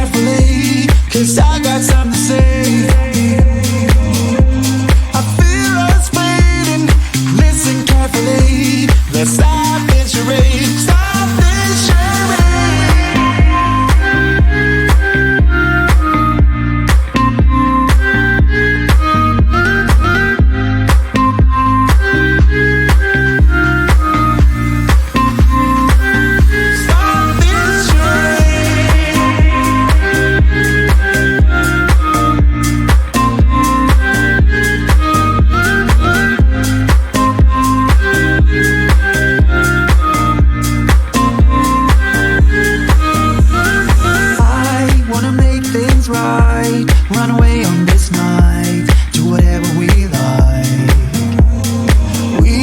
carefully, 'cause I got something to say. I feel us fading. Listen carefully. Let's stop this charade. Stop this charade. Right, run away on this night, do whatever we like. We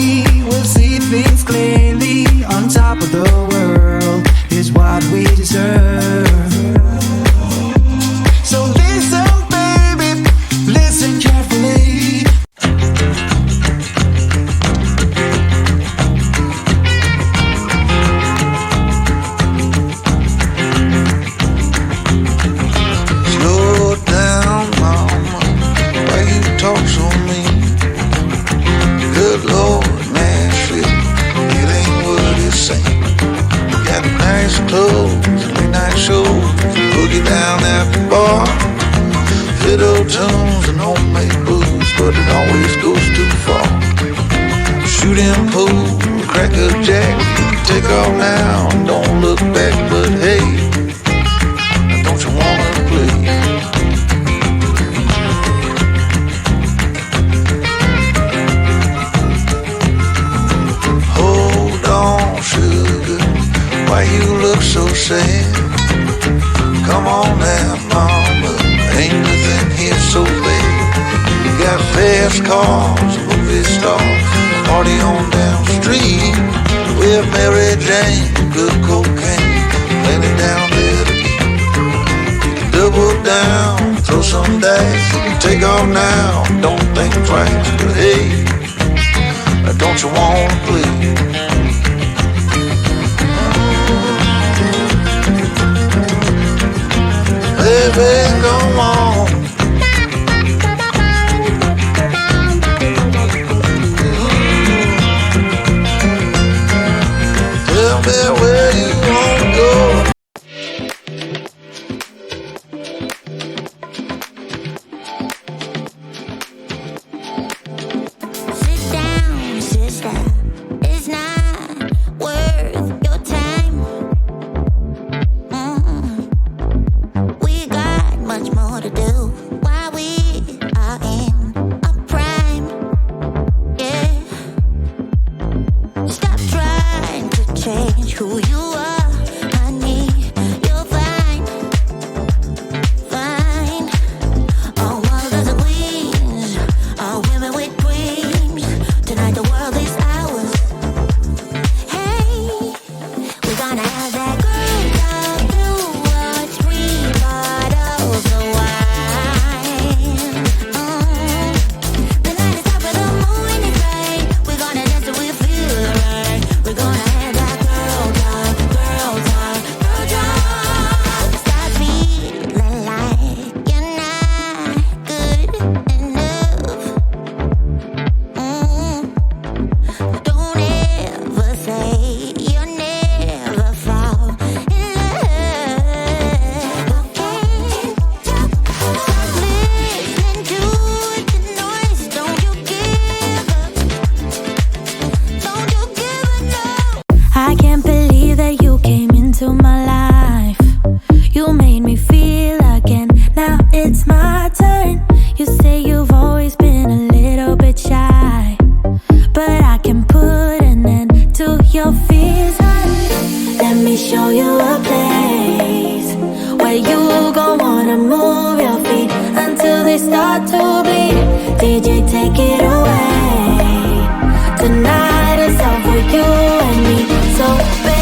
will see things clearly. On top of the world is what we deserve. So listen, baby, listen carefully. Clothes, late night shows, boogie down at the bar, fiddle tunes and homemade booze, but it always goes too far. Shooting pool, crack a jack, take off now, don't look back, but hey, don't you wanna play? Hold on, sugar, why you look so sad? Come on now, mama, ain't nothing here so bad. You got fast cars, movie stars, party on down the street with Mary Jane, good cocaine, plenty down there to eat. You can double down, throw some dice, you can take off now, don't think twice, but hey, don't you wanna play? Baby, go on. Tell me where you want to go. Sit down, sister. It's not worth your time. Much more to do while we are in a prime. Yeah. Stop trying to change who you are, honey. You're fine, fine. All world of queens, all women with dreams. Tonight the world is ours. Hey, we're gonna have that girl love, 2 or 3 bottles of wine. The night is up, but the moon is bright. We're gonna dance till we feel right. We're gonna have that girl talk, girl talk, girl talk. Stop feeling like you're not good enough. Don't ever say you'll never fall in love. Stop listening to the noise. Don't you give up. Don't you give up, no. I can't believe that you came into my life. You made me feel again. Now it's my turn. You say you've always been a little bit shy, but I can put an end to your fears. Let me show you a place where you gon' wanna move your feet until they start to bleed. DJ, take it away. Tonight is all for you and me, so baby.